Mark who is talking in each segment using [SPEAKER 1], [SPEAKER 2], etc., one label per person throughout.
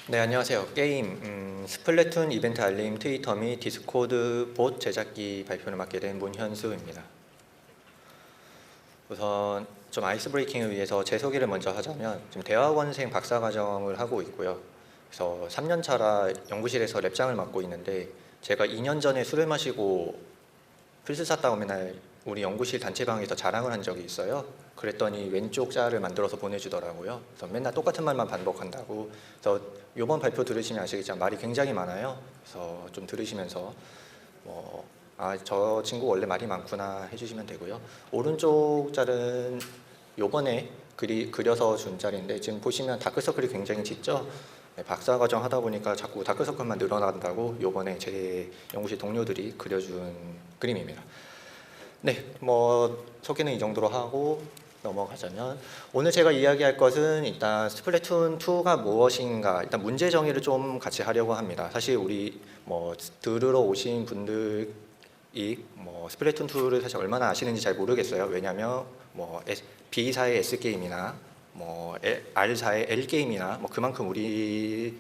[SPEAKER 1] 네, 안녕하세요. 게임 스플래툰 이벤트 알림 트위터 및 디스코드 봇 제작기 발표를 맡게 된 문현수입니다. 우선 좀 아이스 브레이킹을 위해서 제 소개를 먼저 하자면 지금 대학원생 박사과정을 하고 있고요. 그래서 3년 차라 연구실에서 랩장을 맡고 있는데, 제가 2년 전에 술을 마시고 플스 샀다고 맨날 우리 연구실 단체방에서 자랑을 한 적이 있어요. 그랬더니 왼쪽 자를 만들어서 보내주더라고요. 그래서 맨날 똑같은 말만 반복한다고. 그래서 이번 발표 들으시면 아시겠지만 말이 굉장히 많아요. 그래서 좀 들으시면서 저 친구 원래 말이 많구나 해주시면 되고요. 오른쪽 자는 요번에 그려서 준 자리인데, 지금 보시면 다크서클이 굉장히 짙죠? 네, 박사과정 하다 보니까 자꾸 다크서클만 늘어난다고 요번에 제 연구실 동료들이 그려준 그림입니다. 네, 소개는 이 정도로 하고 넘어가자면, 오늘 제가 이야기할 것은 일단 스플래툰 2가 무엇인가, 일단 문제 정의를 좀 같이 하려고 합니다. 사실 우리 들으러 오신 분들이 스플래툰 2를 사실 얼마나 아시는지 잘 모르겠어요. 왜냐하면 B사의 S 게임이나 R사의 L 게임이나 그만큼 우리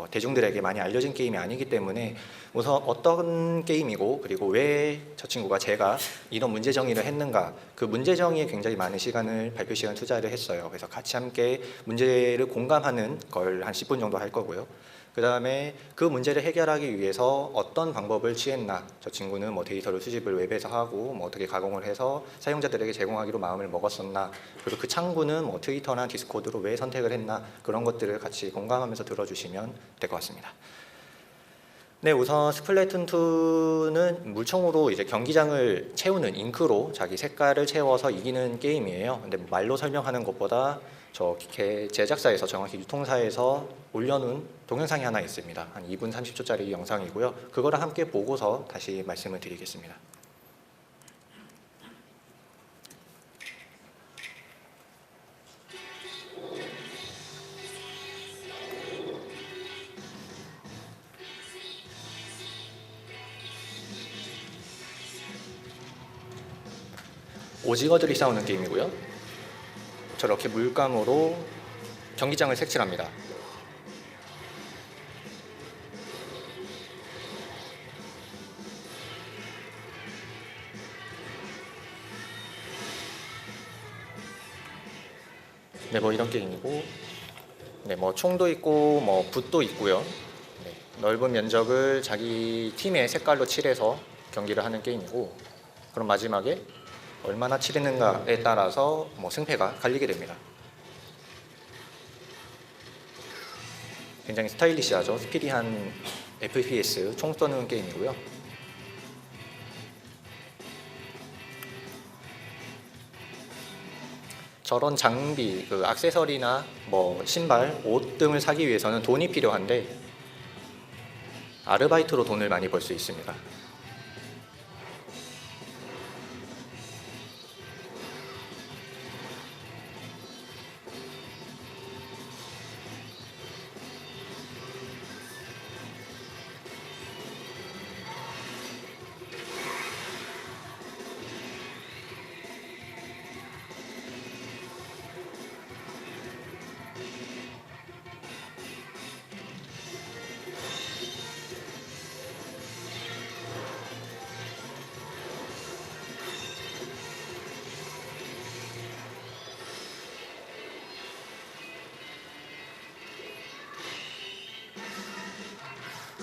[SPEAKER 1] 대중들에게 많이 알려진 게임이 아니기 때문에, 우선 어떤 게임이고 그리고 왜 저 친구가 제가 이런 문제 정의를 했는가, 그 문제 정의에 굉장히 많은 시간을 발표 시간 투자를 했어요. 그래서 같이 함께 문제를 공감하는 걸 한 10분 정도 할 거고요. 그 다음에 그 문제를 해결하기 위해서 어떤 방법을 취했나, 저 친구는 데이터를 수집을 웹에서 하고 어떻게 가공을 해서 사용자들에게 제공하기로 마음을 먹었었나, 그리고 그 창구는 트위터나 디스코드로 왜 선택을 했나, 그런 것들을 같이 공감하면서 들어주시면 될 것 같습니다. 네, 우선 스플래툰 2는 물총으로 이제 경기장을 채우는 잉크로 자기 색깔을 채워서 이기는 게임이에요. 근데 말로 설명하는 것보다 제작사에서, 정확히 유통사에서 올려놓은 동영상이 하나 있습니다. 한 2분 30초짜리 영상이고요. 그거를 함께 보고서 다시 말씀을 드리겠습니다. 오징어들이 싸우는 게임이고요. 저렇게 물감으로 경기장을 색칠합니다. 네, 이런 게임이고, 네, 총도 있고 붓도 있고요. 네, 넓은 면적을 자기 팀의 색깔로 칠해서 경기를 하는 게임이고, 그럼 마지막에 얼마나 칠했는가에 따라서 승패가 갈리게 됩니다. 굉장히 스타일리시하죠. 스피디한 FPS 총 쏘는 게임이고요. 저런 장비, 액세서리나 신발, 옷 등을 사기 위해서는 돈이 필요한데, 아르바이트로 돈을 많이 벌 수 있습니다.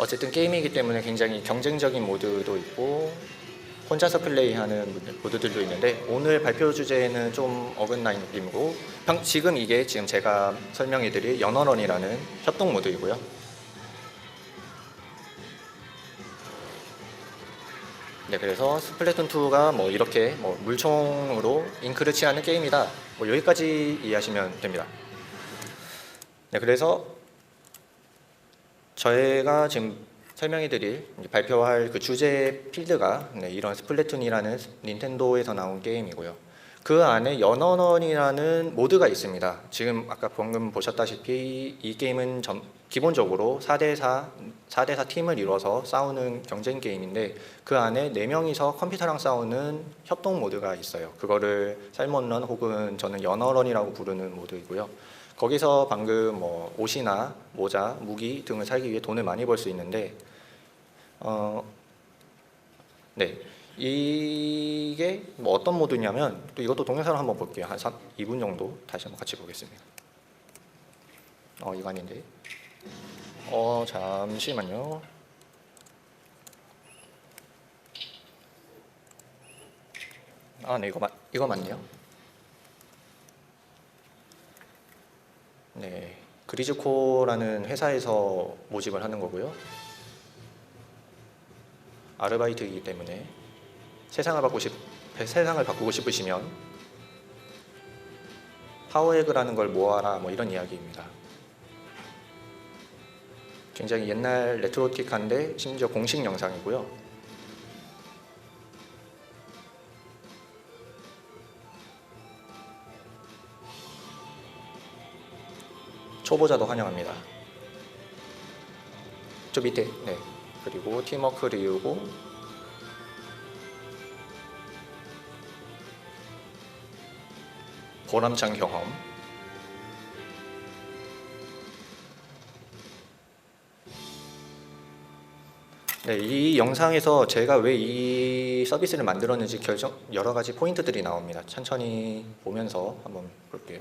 [SPEAKER 1] 어쨌든 게임이기 때문에 굉장히 경쟁적인 모드도 있고 혼자서 플레이하는 모드들도 있는데, 오늘 발표 주제는 좀 어긋나는 느낌이고, 지금 제가 설명해드릴 연어런이라는 협동 모드이고요. 네, 그래서 스플래툰 2가 이렇게 물총으로 잉크를 칠하는 게임이다, 여기까지 이해하시면 됩니다. 네, 그래서 저희가 지금 설명해드릴, 발표할 그 주제 필드가 이런 스플래툰이라는 닌텐도에서 나온 게임이고요. 그 안에 연언원이라는 모드가 있습니다. 지금 아까 방금 보셨다시피 이 게임은 기본적으로 4대4 팀을 이뤄서 싸우는 경쟁 게임인데, 그 안에 4명이서 컴퓨터랑 싸우는 협동 모드가 있어요. 그거를 살몬런 혹은 저는 연어런이라고 부르는 모드이고요. 거기서 방금 뭐 옷이나 모자, 무기 등을 사기 위해 돈을 많이 벌 수 있는데 네, 이게 뭐 어떤 모드냐면 또 이것도 동영상을 한번 볼게요. 한 2분 정도 다시 한번 같이 보겠습니다. 이거 아닌데. 잠시만요. 네, 이거 맞네요. 네, 그리즈코라는 회사에서 모집을 하는 거고요. 아르바이트이기 때문에 세상을 바꾸고 싶으시면 파워에그라는 걸 모아라, 뭐 이런 이야기입니다. 굉장히 옛날 레트로틱한데 심지어 공식 영상이고요. 초보자도 환영합니다. 저 밑에, 네. 그리고 팀워크를 이루고 보람찬 경험. 네, 이 영상에서 제가 왜 이 서비스를 만들었는지 여러 가지 포인트들이 나옵니다. 천천히 보면서 한번 볼게요.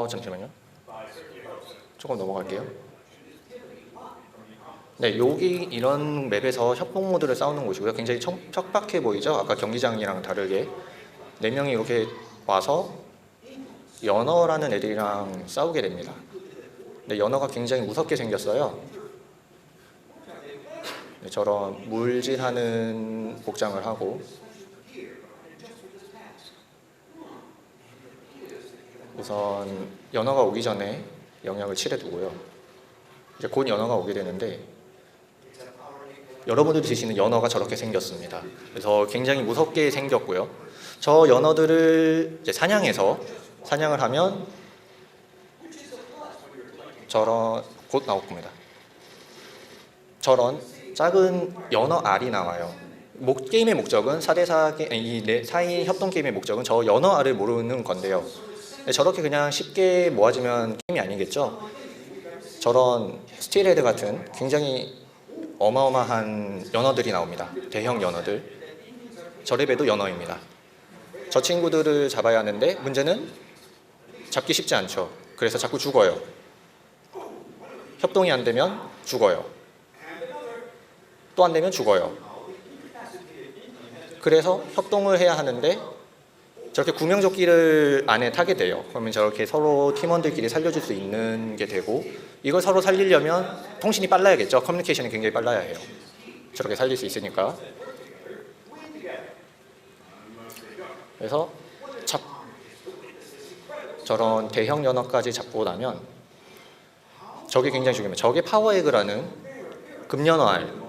[SPEAKER 1] 잠시만요. 조금 넘어갈게요. 네, 여기 이런 맵에서 협동 모드를 싸우는 곳이고요. 굉장히 척박해 보이죠? 아까 경기장이랑 다르게 4명이 이렇게 와서 연어라는 애들이랑 싸우게 됩니다. 네, 연어가 굉장히 무섭게 생겼어요. 네, 저런 물질하는 복장을 하고 우선 연어가 오기 전에 영역을 칠해두고요. 이제 곧 연어가 오게 되는데 여러분들이 드시는 연어가 저렇게 생겼습니다. 그래서 굉장히 무섭게 생겼고요. 저 연어들을 이제 사냥을 하면 곧 나올 겁니다. 저런 작은 연어 알이 나와요. 게임의 목적은 4대4 이 4인 협동 게임의 목적은 저 연어 알을 모르는 건데요. 저렇게 그냥 쉽게 모아지면 게임이 아니겠죠. 저런 스틸헤드 같은 굉장히 어마어마한 연어들이 나옵니다. 대형 연어들. 저 레벨도 연어입니다. 저 친구들을 잡아야 하는데 문제는 잡기 쉽지 않죠. 그래서 자꾸 죽어요. 협동이 안 되면 죽어요. 또 안 되면 죽어요. 그래서 협동을 해야 하는데 저렇게 구명조끼를 안에 타게 돼요. 그러면 저렇게 서로 팀원들끼리 살려줄 수 있는 게 되고 이걸 서로 살리려면 통신이 빨라야겠죠. 커뮤니케이션이 굉장히 빨라야 해요. 저렇게 살릴 수 있으니까. 그래서 저런 대형 연어까지 잡고 나면 저게 굉장히 중요해요. 저게 파워에그라는 금연어알.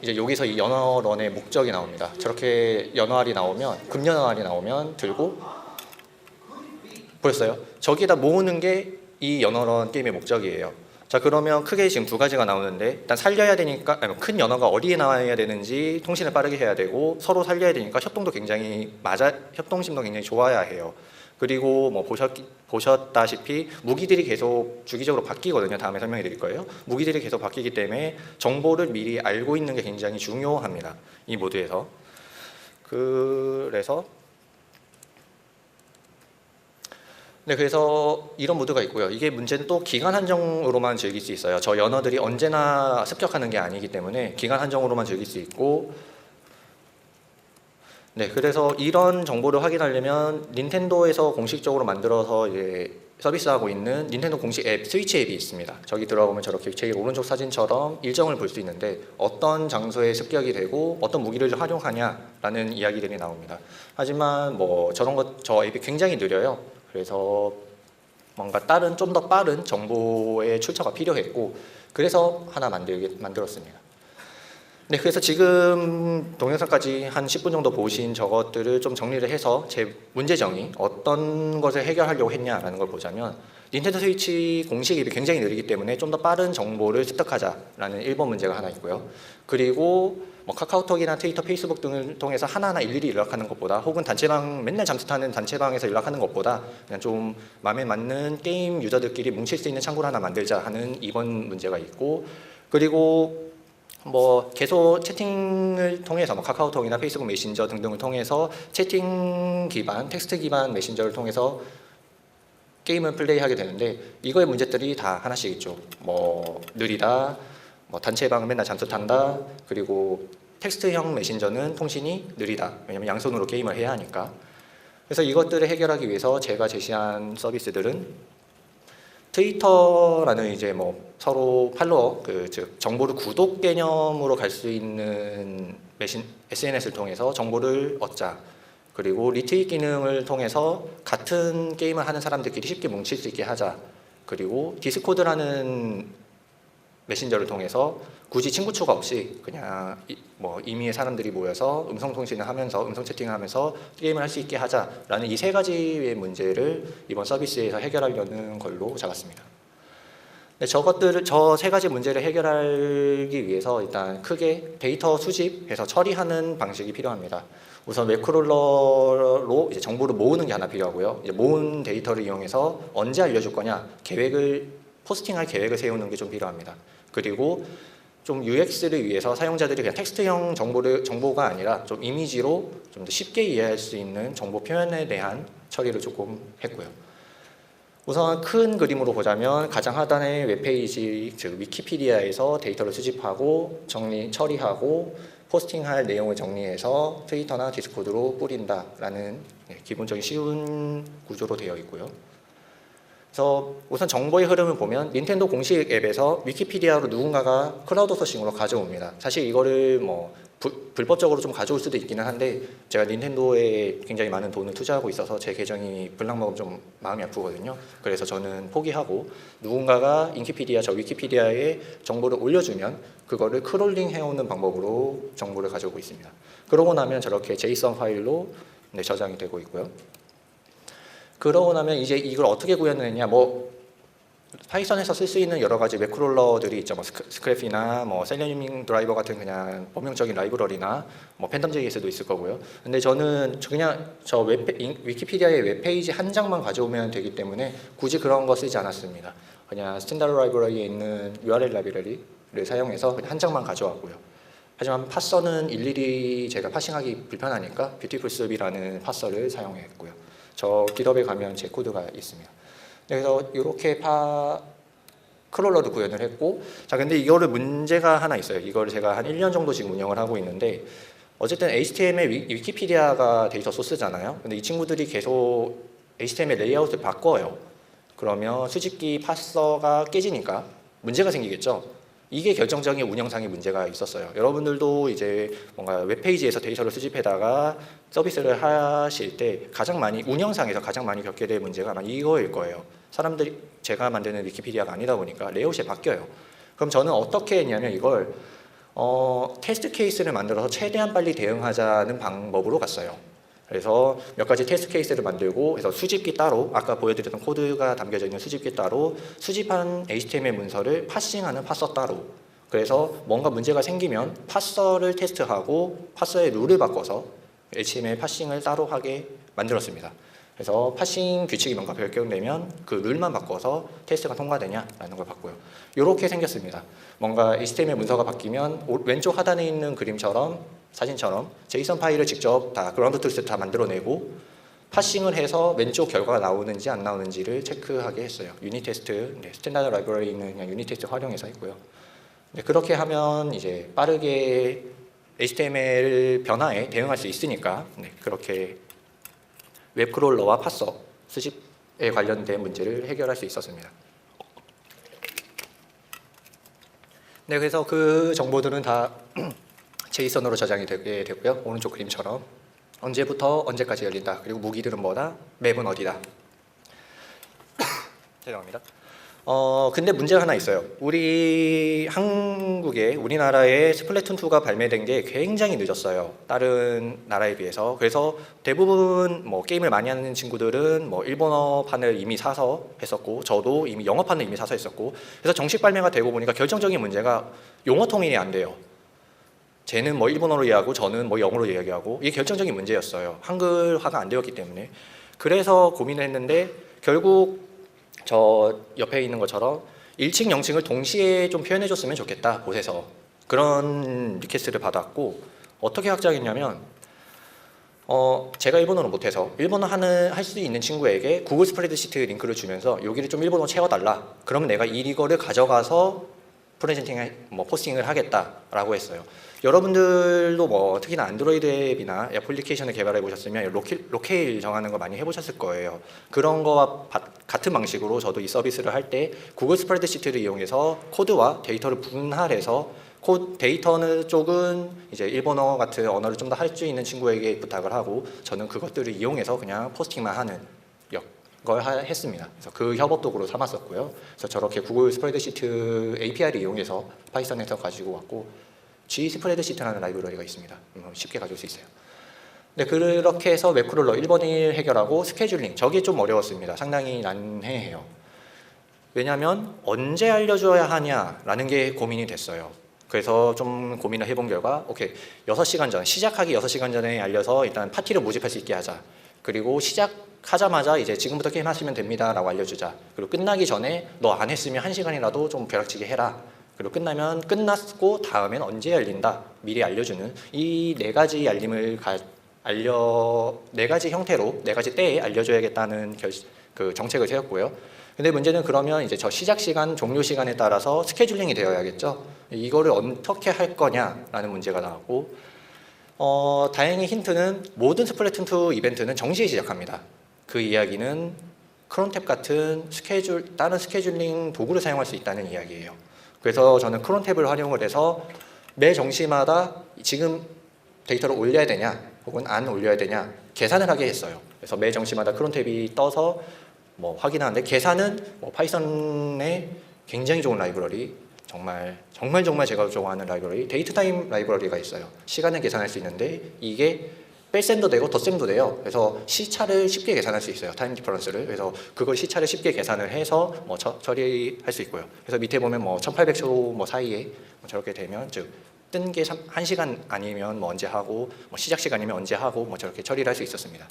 [SPEAKER 1] 이제 여기서 이 연어런의 목적이 나옵니다. 저렇게 연어알이 나오면 금연어알이 나오면 들고 보였어요? 저기다 모으는 게 이 연어런 게임의 목적이에요. 자, 그러면 크게 지금 두 가지가 나오는데 일단 살려야 되니까 큰 연어가 어디에 나와야 되는지 통신을 빠르게 해야 되고 서로 살려야 되니까 협동심도 굉장히 좋아야 해요. 그리고 뭐 보셨다시피 무기들이 계속 주기적으로 바뀌거든요. 다음에 설명해 드릴 거예요. 무기들이 계속 바뀌기 때문에 정보를 미리 알고 있는 게 굉장히 중요합니다. 이 모드에서. 그래서 이런 모드가 있고요. 이게 문제는 또 기간 한정으로만 즐길 수 있어요. 저 연어들이 언제나 습격하는 게 아니기 때문에 기간 한정으로만 즐길 수 있고 그래서 이런 정보를 확인하려면 닌텐도에서 공식적으로 만들어서 이제 서비스하고 있는 닌텐도 공식 앱, 스위치 앱이 있습니다. 저기 들어가보면 저렇게 제일 오른쪽 사진처럼 일정을 볼 수 있는데 어떤 장소에 습격이 되고 어떤 무기를 활용하냐라는 이야기들이 나옵니다. 하지만 뭐 저 앱이 굉장히 느려요. 그래서 뭔가 다른 좀 더 빠른 정보의 출처가 필요했고 그래서 하나 만들었습니다. 네, 그래서 지금 동영상까지 한 10분 정도 보신 저것들을 좀 정리를 해서 제 문제정의 어떤 것을 해결하려고 했냐라는 걸 보자면 닌텐도 스위치 공식 앱이 굉장히 느리기 때문에 좀 더 빠른 정보를 습득하자라는 1번 문제가 하나 있고요. 그리고 뭐 카카오톡이나 트위터, 페이스북 등을 통해서 하나하나 일일이 연락하는 것보다 혹은 단체방 맨날 잠수 타는 단체방에서 연락하는 것보다 그냥 좀 마음에 맞는 게임 유저들끼리 뭉칠 수 있는 창구를 하나 만들자 하는 2번 문제가 있고 그리고 뭐 계속 채팅을 통해서 뭐 카카오톡이나 페이스북 메신저 등등을 통해서 채팅 기반, 텍스트 기반 메신저를 통해서 게임을 플레이하게 되는데 이거의 문제들이 다 하나씩 있죠. 뭐 느리다, 뭐 단체방은 맨날 잠수 탄다, 그리고 텍스트형 메신저는 통신이 느리다. 왜냐면 양손으로 게임을 해야 하니까. 그래서 이것들을 해결하기 위해서 제가 제시한 서비스들은 트위터라는 이제 뭐 서로 팔로워, 즉 정보를 구독 개념으로 갈 수 있는 SNS를 통해서 정보를 얻자. 그리고 리트윗 기능을 통해서 같은 게임을 하는 사람들끼리 쉽게 뭉칠 수 있게 하자. 그리고 디스코드라는 메신저를 통해서 굳이 친구 추가 없이 그냥 뭐 임의의 사람들이 모여서 음성 통신을 하면서 음성 채팅을 하면서 게임을 할 수 있게 하자라는 이 세 가지의 문제를 이번 서비스에서 해결하려는 걸로 잡았습니다. 네, 저 세 가지 문제를 해결하기 위해서 일단 크게 데이터 수집해서 처리하는 방식이 필요합니다. 우선 웹크롤러로 이제 정보를 모으는 게 하나 필요하고요. 이제 모은 데이터를 이용해서 언제 알려줄 거냐 포스팅할 계획을 세우는 게 좀 필요합니다. 그리고 좀 UX를 위해서 사용자들이 그냥 텍스트형 정보가 아니라 좀 이미지로 좀 더 쉽게 이해할 수 있는 정보 표현에 대한 처리를 조금 했고요. 우선 큰 그림으로 보자면 가장 하단의 웹페이지, 즉 위키피디아에서 데이터를 수집하고 처리하고 포스팅할 내용을 정리해서 트위터나 디스코드로 뿌린다라는 기본적인 쉬운 구조로 되어 있고요. 그래서 우선 정보의 흐름을 보면 닌텐도 공식 앱에서 위키피디아로 누군가가 클라우드 소싱으로 가져옵니다. 사실 이거를 뭐 불법적으로 좀 가져올 수도 있기는 한데 제가 닌텐도에 굉장히 많은 돈을 투자하고 있어서 제 계정이 블락먹으면 좀 마음이 아프거든요. 그래서 저는 포기하고 누군가가 인기피디아, 저 위키피디아에 정보를 올려주면 그거를 크롤링 해오는 방법으로 정보를 가져오고 있습니다. 그러고 나면 저렇게 제이슨 파일로 저장이 되고 있고요. 그러고 나면 이제 이걸 어떻게 구현했느냐, 뭐 파이썬에서 쓸 수 있는 여러 가지 웹크롤러들이 있죠. 뭐 스크래피나 뭐 셀레니움 드라이버 같은 그냥 범용적인 라이브러리나 뭐 팬덤.js도 있을 거고요. 근데 저는 그냥 위키피디아의 웹페이지 한 장만 가져오면 되기 때문에 굳이 그런 거 쓰지 않았습니다. 그냥 스탠다드 라이브러리에 있는 URL 라이브러리를 사용해서 그냥 한 장만 가져왔고요. 하지만 파서는 일일이 제가 파싱하기 불편하니까 뷰티풀숲이라는 파서를 사용했고요. 저 깃허브에 가면 제 코드가 있습니다. 그래서 이렇게 크롤러도 구현을 했고, 자 근데 이거를 문제가 하나 있어요. 이거를 제가 한 1년 정도 지금 운영을 하고 있는데 어쨌든 HTML 위키피디아가 데이터 소스잖아요. 근데 이 친구들이 계속 HTML 레이아웃을 바꿔요. 그러면 수집기 파서가 깨지니까 문제가 생기겠죠. 이게 결정적인 운영상의 문제가 있었어요. 여러분들도 이제 뭔가 웹페이지에서 데이터를 수집해다가 서비스를 하실 때 운영상에서 가장 많이 겪게 될 문제가 아마 이거일 거예요. 사람들이 제가 만드는 위키피디아가 아니다 보니까 레이아웃이 바뀌어요. 그럼 저는 어떻게 했냐면 이걸 테스트 케이스를 만들어서 최대한 빨리 대응하자는 방법으로 갔어요. 그래서 몇 가지 테스트 케이스를 만들고 그래서 수집기 따로 아까 보여드렸던 코드가 담겨져 있는 수집기 따로 수집한 HTML 문서를 파싱하는 파서 따로 그래서 뭔가 문제가 생기면 파서를 테스트하고 파서의 룰을 바꿔서 HTML 파싱을 따로 하게 만들었습니다. 그래서 파싱 규칙이 뭔가 변경되면 그 룰만 바꿔서 테스트가 통과되냐라는 걸 봤고요. 이렇게 생겼습니다. 뭔가 HTML 문서가 바뀌면 왼쪽 하단에 있는 그림처럼 사진처럼 제이슨 파일을 직접 다 그라운드 트루스 다 만들어내고 파싱을 해서 왼쪽 결과가 나오는지 안 나오는지를 체크하게 했어요. 유닛 테스트, 스탠다드 라이브러리는 그냥 유닛 테스트 활용해서 했고요. 그렇게 하면 이제 빠르게 HTML 변화에 대응할 수 있으니까 그렇게 웹크롤러와 파서 수집에 관련된 문제를 해결할 수 있었습니다. 네, 그래서 그 정보들은 다 제이슨으로 저장이 되게 되고요. 오른쪽 그림처럼 언제부터 언제까지 열린다. 그리고 무기들은 뭐다. 맵은 어디다. 죄송합니다. 근데 문제가 하나 있어요. 우리나라에 스플래툰 2가 발매된 게 굉장히 늦었어요. 다른 나라에 비해서. 그래서 대부분 뭐 게임을 많이 하는 친구들은 뭐 일본어판을 이미 사서 했었고, 저도 이미 영어판을 이미 사서 했었고, 그래서 정식 발매가 되고 보니까 결정적인 문제가 용어 통일이 안 돼요. 쟤는 뭐 일본어로 이해하고 저는 뭐 영어로 이야기하고, 이게 결정적인 문제였어요. 한글화가 안 되었기 때문에. 그래서 고민을 했는데 결국 저 옆에 있는 것처럼 1층, 0층을 동시에 좀 표현해 줬으면 좋겠다, 곳에서. 그런 리퀘스트를 받았고, 어떻게 확장했냐면 제가 일본어를 못해서 일본어 할 수 있는 친구에게 구글 스프레드시트 링크를 주면서 여기를 좀 일본어 채워달라. 그러면 내가 이거를 가져가서 포스팅을 하겠다라고 했어요. 여러분들도 뭐 특히나 안드로이드 앱이나 애플리케이션을 개발해 보셨으면 로케일 정하는 거 많이 해보셨을 거예요. 그런 거와 같은 방식으로 저도 이 서비스를 할 때 구글 스프레드시트를 이용해서 코드와 데이터를 분할해서 데이터 쪽은 이제 일본어 같은 언어를 좀 더 할 수 있는 친구에게 부탁을 하고, 저는 그것들을 이용해서 그냥 포스팅만 하는 걸 했습니다. 그래서 그 협업 도구로 삼았었고요. 그래서 저렇게 구글 스프레드시트 API를 이용해서 파이썬에서 가지고 왔고, G 스프레드시트라는 라이브러리가 있습니다. 쉽게 가져올 수 있어요. 네, 그렇게 해서 웹크롤러 1번1 해결하고, 스케줄링, 저게 좀 어려웠습니다. 상당히 난해해요. 왜냐하면 언제 알려줘야 하냐라는 게 고민이 됐어요. 그래서 좀 고민을 해본 결과, 오케이, 6시간 전, 시작하기 6시간 전에 알려서 일단 파티를 모집할 수 있게 하자. 그리고 시작하자마자 이제 지금부터 게임 하시면 됩니다 라고 알려주자. 그리고 끝나기 전에 너 안 했으면 1시간이라도 좀 벼락치기 해라. 그리고 끝나면 끝났고 다음엔 언제 열린다 미리 알려주는 이 4가지 알림을 4가지 형태로 4가지 때에 알려줘야겠다는 그 정책을 세웠고요. 근데 문제는 그러면 이제 저 시작 시간, 종료 시간에 따라서 스케줄링이 되어야겠죠. 이거를 어떻게 할 거냐라는 문제가 나왔고, 다행히 힌트는 모든 스플래툰2 이벤트는 정시에 시작합니다. 그 이야기는 크론탭 같은 다른 스케줄링 도구를 사용할 수 있다는 이야기예요. 그래서 저는 크론탭을 활용을 해서 매 정시마다 지금 데이터를 올려야 되냐 혹은 안 올려야 되냐 계산을 하게 했어요. 그래서 매 정시마다 크론탭이 떠서 확인하는데, 계산은 파이썬의 굉장히 좋은 라이브러리, 정말 제가 좋아하는 라이브러리, 데이트타임 라이브러리가 있어요. 시간을 계산할 수 있는데 이게 뺄셈도 되고 덧셈도 돼요. 그래서 시차를 쉽게 계산할 수 있어요. 타임 디퍼런스를. 그래서 그걸 시차를 쉽게 계산을 해서 처리할 수 있고요. 그래서 밑에 보면 1800초 사이에 저렇게 되면, 즉 뜬 게 1시간 아니면 언제 하고 시작 시간이면 언제 하고 저렇게 처리를 할 수 있었습니다.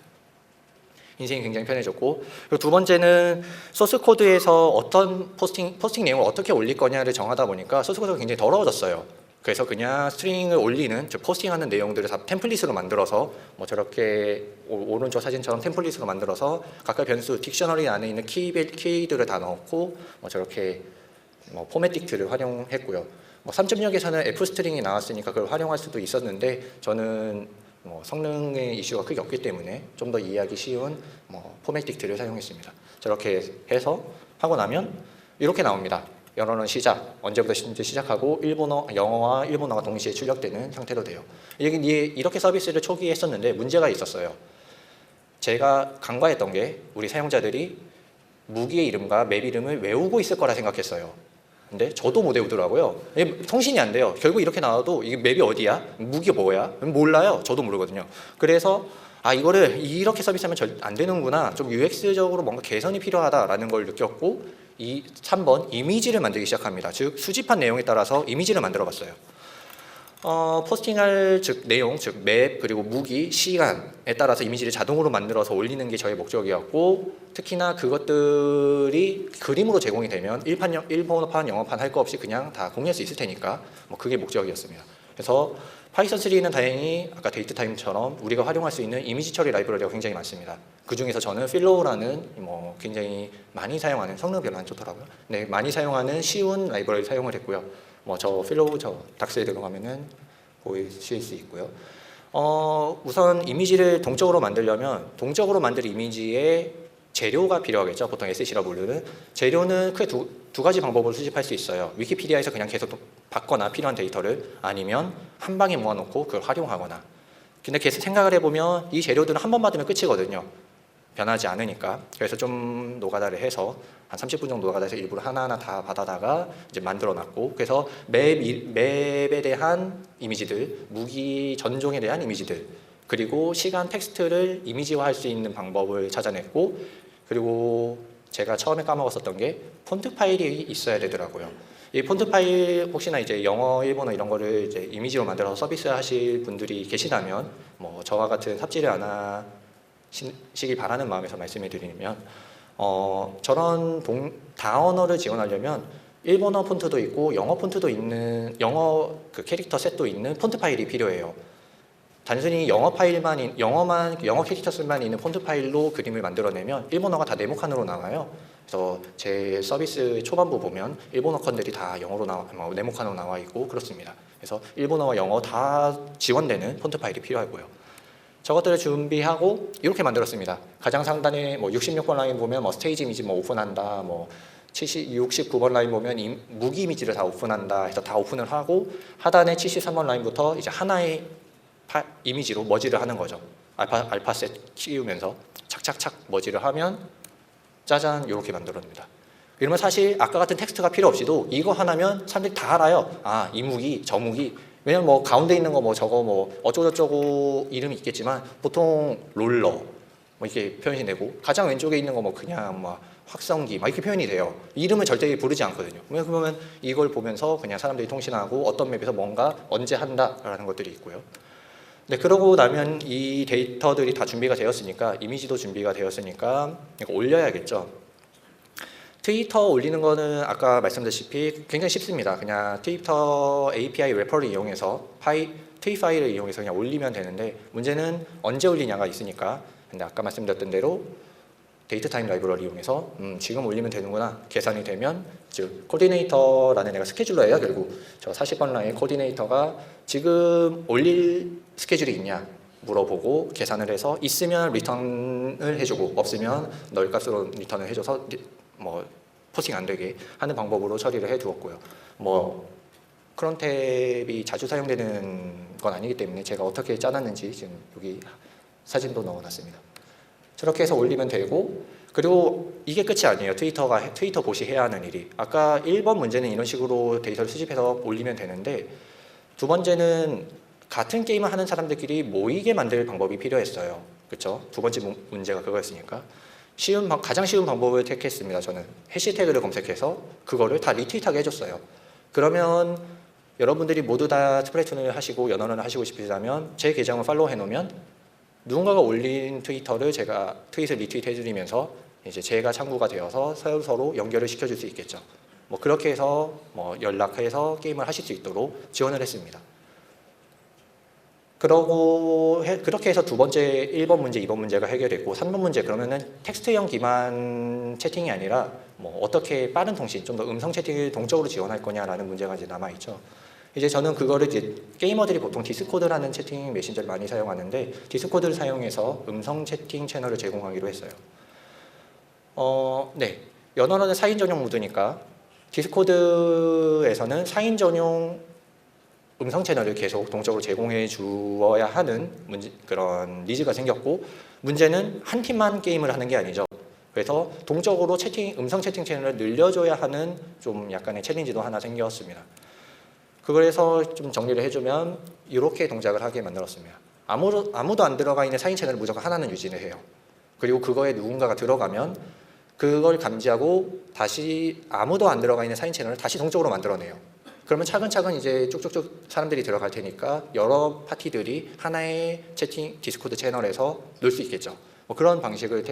[SPEAKER 1] 인생이 굉장히 편해졌고, 그리고 두 번째는 소스 코드에서 어떤 포스팅 내용을 어떻게 올릴 거냐를 정하다 보니까 소스 코드가 굉장히 더러워졌어요. 그래서 그냥 스트링을 올리는, 즉 포스팅하는 내용들을 다 템플릿으로 만들어서 저렇게 오른쪽 사진처럼 템플릿으로 만들어서 각각 변수, 딕셔너리 안에 있는 키들을 다 넣고 저렇게 포매틱트를 활용했고요. 3.6에서는 F스트링이 나왔으니까 그걸 활용할 수도 있었는데, 저는 성능의 이슈가 크게 없기 때문에 좀 더 이해하기 쉬운 포매틱트를 사용했습니다. 저렇게 해서 하고 나면 이렇게 나옵니다. 영어는 시작, 언제부터 시작하고 영어와 일본어가 동시에 출력되는 형태로 돼요. 이렇게 서비스를 초기에 했었는데 문제가 있었어요. 제가 간과했던 게, 우리 사용자들이 무기의 이름과 맵 이름을 외우고 있을 거라 생각했어요. 근데 저도 못 외우더라고요. 통신이 안 돼요. 결국 이렇게 나와도 이게 맵이 어디야? 무기가 뭐야? 몰라요. 저도 모르거든요. 그래서 이거를 이렇게 서비스하면 안 되는구나. 좀 UX적으로 뭔가 개선이 필요하다라는 걸 느꼈고, 3번 이미지를 만들기 시작합니다. 즉 수집한 내용에 따라서 이미지를 만들어 봤어요. 포스팅할 내용, 즉 맵, 그리고 무기, 시간에 따라서 이미지를 자동으로 만들어서 올리는 게 저의 목적이었고, 특히나 그것들이 그림으로 제공이 되면 일본어판, 영어판 할 거 없이 그냥 다 공유할 수 있을 테니까 그게 목적이었습니다. 그래서 파이썬 3는 다행히 아까 데이트타임처럼 우리가 활용할 수 있는 이미지 처리 라이브러리가 굉장히 많습니다. 그 중에서 저는 필로우라는 굉장히 많이 사용하는, 성능 별로 안 좋더라고요. 네, 많이 사용하는 쉬운 라이브러리 사용을 했고요. 저 필로우 닥스에 들어가면은 보실 수 있고요. 우선 이미지를 동적으로 만들려면 동적으로 만들 이미지에 재료가 필요하겠죠. 보통 SC라고 부르는 재료는 크게 두 가지 방법으로 수집할 수 있어요. 위키피디아에서 그냥 계속 받거나 필요한 데이터를, 아니면 한 방에 모아놓고 그걸 활용하거나. 근데 계속 생각을 해보면 이 재료들은 한 번 받으면 끝이거든요. 변하지 않으니까. 그래서 좀 노가다를 해서 한 30분 정도 노가다해서 일부러 하나하나 다 받아다가 이제 만들어놨고, 그래서 맵에 대한 이미지들, 무기 전종에 대한 이미지들, 그리고 시간 텍스트를 이미지화할 수 있는 방법을 찾아냈고, 그리고 제가 처음에 까먹었었던 게 폰트 파일이 있어야 되더라고요. 이 폰트 파일 혹시나 이제 영어, 일본어 이런 거를 이제 이미지로 만들어서 서비스하실 분들이 계시다면 뭐 저와 같은 삽질을 안 하시길 바라는 마음에서 말씀을 드리면, 저런 다언어를 지원하려면 일본어 폰트도 있고 영어 폰트도 있는, 영어 그 캐릭터 셋도 있는 폰트 파일이 필요해요. 단순히 영어 캐릭터 셋만 있는 폰트 파일로 그림을 만들어내면 일본어가 다 네모칸으로 나와요. 그래서 제 서비스 초반부 보면 일본어 컨들이 다 영어로 네모칸으로 나와 있고 그렇습니다. 그래서 일본어와 영어 다 지원되는 폰트 파일이 필요하고요. 저것들을 준비하고 이렇게 만들었습니다. 가장 상단에 뭐 66번 라인 보면 뭐 스테이지 이미지 뭐 오픈한다, 뭐 69번 라인 보면 무기 이미지를 다 오픈한다 해서 다 오픈을 하고, 하단에 73번 라인부터 이제 하나의 이미지로 머지를 하는 거죠. 알파셋 키우면서 착착착 머지를 하면 짜잔 이렇게 만들어냅니다. 이러면 사실 아까 같은 텍스트가 필요 없이도 이거 하나면 사람들이 다 알아요. 아, 이 무기, 저 무기. 왜냐면 뭐 가운데 있는 거 뭐 저거 뭐 어쩌고저쩌고 이름이 있겠지만 보통 롤러 뭐 이렇게 표현이 되고, 가장 왼쪽에 있는 거 뭐 그냥 뭐 확성기 막 이렇게 표현이 돼요. 이름을 절대 부르지 않거든요. 그러면 이걸 보면서 그냥 사람들이 통신하고 어떤 맵에서 뭔가 언제 한다라는 것들이 있고요. 네, 그러고 나면 이 데이터들이 다 준비가 되었으니까, 이미지도 준비가 되었으니까 이거 올려야겠죠. 트위터 올리는 거는 아까 말씀드렸다시피 굉장히 쉽습니다. 그냥 트위터 API 레퍼를 이용해서 트윗 파일을 이용해서 그냥 올리면 되는데, 문제는 언제 올리냐가 있으니까. 근데 아까 말씀드렸던 대로 데이트 타임 라이브러리 이용해서 지금 올리면 되는구나 계산이 되면, 즉 코디네이터라는 애가 스케줄러예요. 결국 저 40번 라인 코디네이터가 지금 올릴 스케줄이 있냐 물어보고 계산을 해서 있으면 리턴을 해주고 없으면 널 값으로 리턴을 해줘서 뭐 포싱 안 되게 하는 방법으로 처리를 해두었고요. 뭐 크론 탭이 자주 사용되는 건 아니기 때문에 제가 어떻게 짜놨는지 지금 여기 사진도 넣어놨습니다. 저렇게 해서 올리면 되고, 그리고 이게 끝이 아니에요. 트위터 봇이 해야 하는 일이. 아까 1번 문제는 이런 식으로 데이터를 수집해서 올리면 되는데, 두 번째는 같은 게임을 하는 사람들끼리 모이게 만들 방법이 필요했어요. 그렇죠? 두 번째 문제가 그거였으니까. 가장 쉬운 방법을 택했습니다. 저는 해시태그를 검색해서 그거를 다 리트윗하게 해줬어요. 그러면 여러분들이 모두 다 스프레이톤을 하시고 연언을 하시고 싶으시다면 제 계정을 팔로우 해놓으면 누군가가 올린 제가 트윗을 리트윗 해드리면서 이제 제가 창구가 되어서 서로 연결을 시켜줄 수 있겠죠. 뭐 그렇게 해서 뭐 연락해서 게임을 하실 수 있도록 지원을 했습니다. 그렇게 해서 두 번째 1번 문제, 2번 문제가 해결됐고, 3번 문제 그러면은 텍스트형 기반 채팅이 아니라 뭐 어떻게 빠른 통신, 좀 더 음성 채팅을 동적으로 지원할 거냐라는 문제가 이제 남아 있죠. 이제 저는 그거를 이제 게이머들이 보통 디스코드라는 채팅 메신저를 많이 사용하는데, 디스코드를 사용해서 음성 채팅 채널을 제공하기로 했어요. 네, 연어는 4인 전용 모드니까 디스코드에서는 4인 전용 음성 채널을 계속 동적으로 제공해 주어야 하는 그런 니즈가 생겼고, 문제는 한 팀만 게임을 하는 게 아니죠. 그래서 동적으로 음성 채팅 채널을 늘려줘야 하는 좀 약간의 챌린지도 하나 생겼습니다. 그래서 좀 정리를 해주면 이렇게 동작을 하게 만들었습니다. 아무도 안 들어가 있는 4인 채널을 무조건 하나는 유지를 해요. 그리고 그거에 누군가가 들어가면 그걸 감지하고 다시 아무도 안 들어가 있는 4인 채널을 다시 동적으로 만들어내요. 그러면 차근차근 이제 쭉쭉쭉 사람들이 들어갈 테니까 여러 파티들이 하나의 디스코드 채널에서 놀 수 있겠죠. 뭐 그런 방식을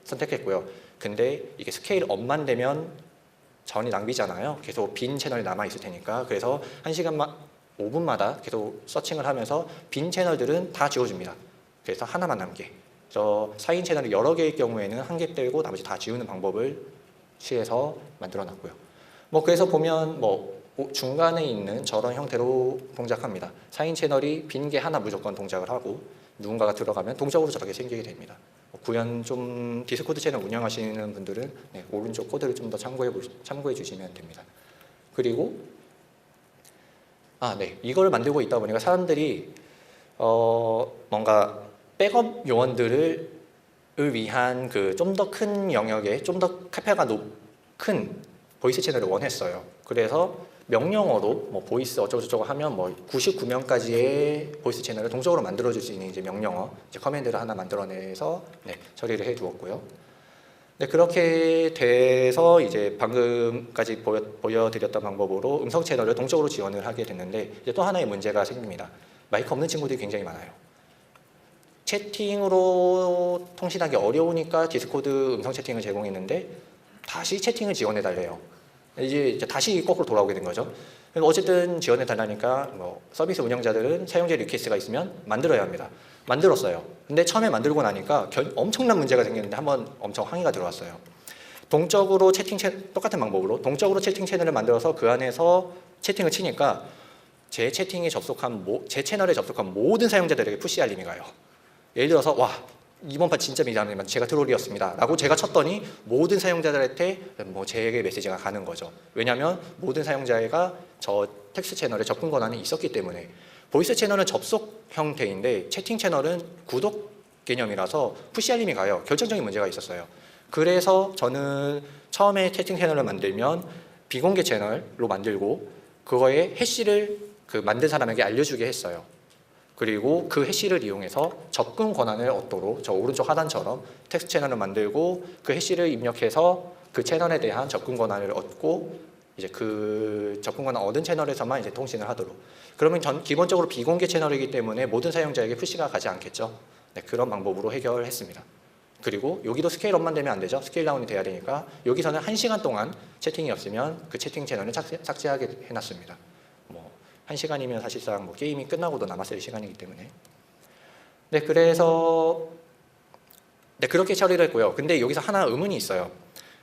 [SPEAKER 1] 선택했고요. 근데 이게 스케일 업만 되면 자원이 낭비잖아요. 계속 빈 채널이 남아 있을 테니까. 그래서 1시간 5분마다 계속 서칭을 하면서 빈 채널들은 다 지워줍니다. 그래서 하나만 남게. 4인 채널이 여러 개일 경우에는 한 개 떼고 나머지 다 지우는 방법을 취해서 만들어 놨고요. 뭐 그래서 보면 뭐 중간에 있는 저런 형태로 동작합니다. 4인 채널이 빈 게 하나 무조건 동작을 하고, 누군가가 들어가면 동적으로 저렇게 생기게 됩니다. 구현 좀 디스코드 채널 운영하시는 분들은 오른쪽 코드를 좀 더 참고해 주시면 됩니다. 그리고 이걸 만들고 있다 보니까 사람들이 뭔가 백업 요원들을 위한 그 좀 더 큰 영역에 좀 더 카페가 높은 보이스 채널을 원했어요. 그래서 명령어로 뭐 보이스 어쩌고저쩌고 하면 뭐 99명까지의 보이스 채널을 동적으로 만들어줄 수 있는 이제 명령어, 이제 커맨드를 하나 만들어내서 처리를 해두었고요. 네, 그렇게 돼서 이제 방금까지 보여드렸던 방법으로 음성 채널을 동적으로 지원을 하게 됐는데 이제 또 하나의 문제가 생깁니다. 마이크 없는 친구들이 굉장히 많아요. 채팅으로 통신하기 어려우니까 디스코드 음성 채팅을 제공했는데 다시 채팅을 지원해 달래요. 이제 다시 거꾸로 돌아오게 된 거죠. 어쨌든 지원해 달라니까 뭐 서비스 운영자들은 사용자 리퀘스트가 있으면 만들어야 합니다. 만들었어요. 근데 처음에 만들고 나니까 엄청난 문제가 생겼는데 한번 엄청 항의가 들어왔어요. 동적으로 똑같은 방법으로 동적으로 채팅 채널을 만들어서 그 안에서 채팅을 치니까 제 채팅에 접속한 제 채널에 접속한 모든 사용자들에게 푸시 알림이 가요. 예를 들어서 와 이번 판 진짜 미안합니다. 제가 트롤이었습니다. 라고 제가 쳤더니 모든 사용자들한테 뭐 제게 메시지가 가는 거죠. 왜냐하면 모든 사용자가 저 텍스트 채널에 접근 권한이 있었기 때문에. 보이스 채널은 접속 형태인데 채팅 채널은 구독 개념이라서 푸시 알림이 가요. 결정적인 문제가 있었어요. 그래서 저는 처음에 채팅 채널을 만들면 비공개 채널로 만들고 그거에 해시를 그 만든 사람에게 알려주게 했어요. 그리고 그 해시를 이용해서 접근 권한을 얻도록 저 오른쪽 하단처럼 텍스트 채널을 만들고 그 해시를 입력해서 그 채널에 대한 접근 권한을 얻고 이제 그 접근 권한 얻은 채널에서만 이제 통신을 하도록. 그러면 기본적으로 비공개 채널이기 때문에 모든 사용자에게 푸시가 가지 않겠죠. 네, 그런 방법으로 해결했습니다. 그리고 여기도 스케일업만 되면 안 되죠. 스케일 다운이 돼야 되니까 여기서는 1시간 동안 채팅이 없으면 그 채팅 채널을 삭제하게 해놨습니다. 1시간이면 사실상 뭐 게임이 끝나고도 남았을 시간이기 때문에. 네, 그래서 그렇게 처리를 했고요. 근데 여기서 하나 의문이 있어요.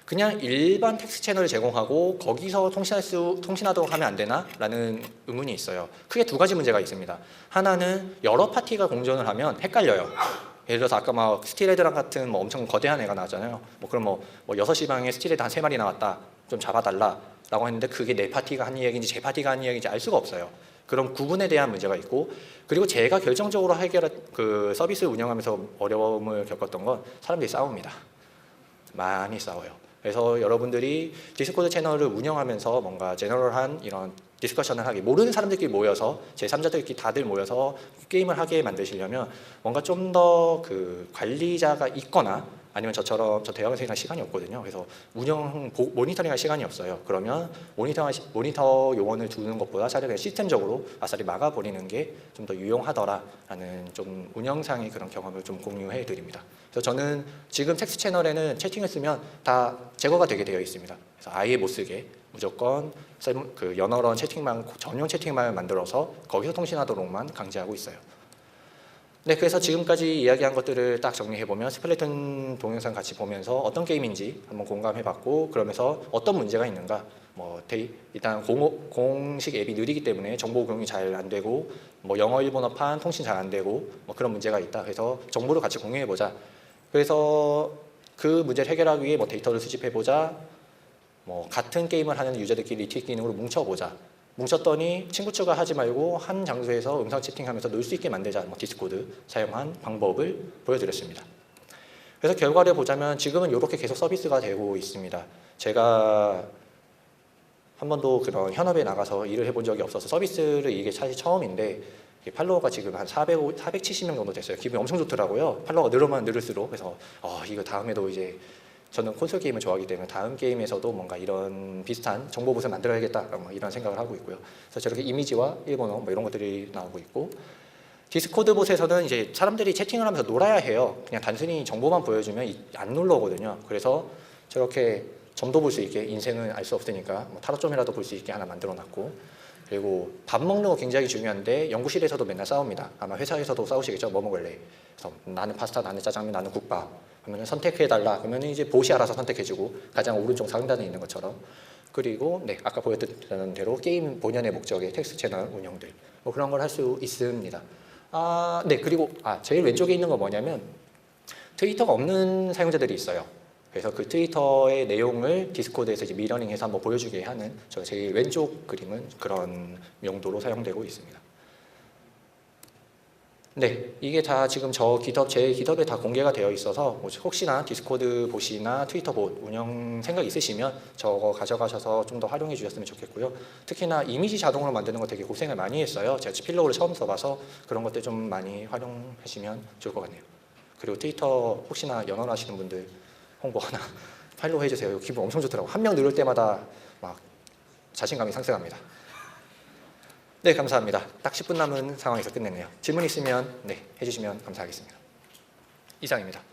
[SPEAKER 1] 그냥 일반 텍스트 채널을 제공하고 거기서 통신하도록 하면 안 되나? 라는 의문이 있어요. 크게 두 가지 문제가 있습니다. 하나는 여러 파티가 공존을 하면 헷갈려요. 예를 들어서 아까 막 스틸헤드랑 같은 뭐 엄청 거대한 애가 나왔잖아요. 그럼 뭐 6시 방에 스틸헤드 한 3마리 나왔다. 좀 잡아달라. 라고 했는데 그게 내 파티가 한 이야기인지 제 파티가 한 이야기인지 알 수가 없어요. 그런 구분에 대한 문제가 있고, 그리고 제가 결정적으로 그 서비스 운영하면서 어려움을 겪었던 건 사람들이 싸웁니다. 많이 싸워요. 그래서 여러분들이 디스코드 채널을 운영하면서 뭔가 제너럴한 이런 디스커션을 하게, 모르는 사람들끼리 모여서 제3자들끼리 다들 모여서 게임을 하게 만드시려면 뭔가 좀 더 그 관리자가 있거나 아니면 저처럼 저 대학원생이랑 시간이 없거든요. 그래서 모니터링할 시간이 없어요. 그러면 모니터 요원을 두는 것보다 차라리 그냥 시스템적으로 아싸리 막아버리는 게 좀 더 유용하더라라는 좀 운영상의 그런 경험을 좀 공유해 드립니다. 그래서 저는 지금 텍스트 채널에는 채팅을 쓰면 다 제거가 되게 되어 있습니다. 그래서 아예 못 쓰게 무조건 그 연어런 채팅방 전용 채팅방을 만들어서 거기서 통신하도록만 강제하고 있어요. 네, 그래서 지금까지 이야기한 것들을 딱 정리해보면 스플래툰 동영상 같이 보면서 어떤 게임인지 한번 공감해봤고, 그러면서 어떤 문제가 있는가, 일단 공식 앱이 느리기 때문에 정보 공유이 잘 안 되고, 영어 일본어판 통신 잘 안 되고, 그런 문제가 있다. 그래서 정보를 같이 공유해보자. 그래서 그 문제를 해결하기 위해 데이터를 수집해보자. 같은 게임을 하는 유저들끼리 리트윗 기능으로 뭉쳐보자. 뭉쳤더니 친구 추가하지 말고 한 장소에서 음성 채팅하면서 놀 수 있게 만들자, 디스코드 사용한 방법을 보여드렸습니다. 그래서 결과를 보자면 지금은 이렇게 계속 서비스가 되고 있습니다. 제가 한 번도 그런 현업에 나가서 일을 해본 적이 없어서 서비스를 이게 사실 처음인데 팔로워가 지금 한 470명 정도 됐어요. 기분이 엄청 좋더라고요. 팔로워가 늘으면 늘을수록. 그래서 이거 다음에도 이제 저는 콘솔 게임을 좋아하기 때문에 다음 게임에서도 뭔가 이런 비슷한 정보봇을 만들어야겠다 이런 생각을 하고 있고요. 그래서 저렇게 이미지와 일본어 이런 것들이 나오고 있고, 디스코드 봇에서는 이제 사람들이 채팅을 하면서 놀아야 해요. 그냥 단순히 정보만 보여주면 안 놀러거든요. 그래서 저렇게 점도 볼 수 있게, 인생은 알 수 없으니까 타로점이라도 볼 수 있게 하나 만들어놨고, 그리고 밥 먹는 거 굉장히 중요한데 연구실에서도 맨날 싸웁니다. 아마 회사에서도 싸우시겠죠. 뭐 먹을래? 그래서 나는 파스타, 나는 짜장면, 나는 국밥. 그러면 선택해달라. 그러면 이제 봇이 알아서 선택해주고, 가장 오른쪽 상단에 있는 것처럼. 그리고 아까 보여드렸던 대로 게임 본연의 목적의 텍스트 채널 운영들 그런 걸 할 수 있습니다. 그리고 제일 왼쪽에 있는 거 뭐냐면 트위터가 없는 사용자들이 있어요. 그래서 그 트위터의 내용을 디스코드에서 이제 미러닝해서 한번 보여주게 하는 저 제일 왼쪽 그림은 그런 용도로 사용되고 있습니다. 네, 이게 다 지금 제 깃허브에 다 공개가 되어 있어서 혹시나 디스코드 봇이나 트위터 봇 운영 생각 있으시면 저거 가져가셔서 좀 더 활용해 주셨으면 좋겠고요. 특히나 이미지 자동으로 만드는 거 되게 고생을 많이 했어요. 제가 필로우를 처음 써봐서 그런 것들 좀 많이 활용하시면 좋을 것 같네요. 그리고 트위터 혹시나 연어를 하시는 분들 홍보 하나 팔로우 해주세요. 기분 엄청 좋더라고요. 한 명 누를 때마다 막 자신감이 상승합니다. 네, 감사합니다. 딱 10분 남은 상황에서 끝냈네요. 질문 있으면 해주시면 감사하겠습니다. 이상입니다.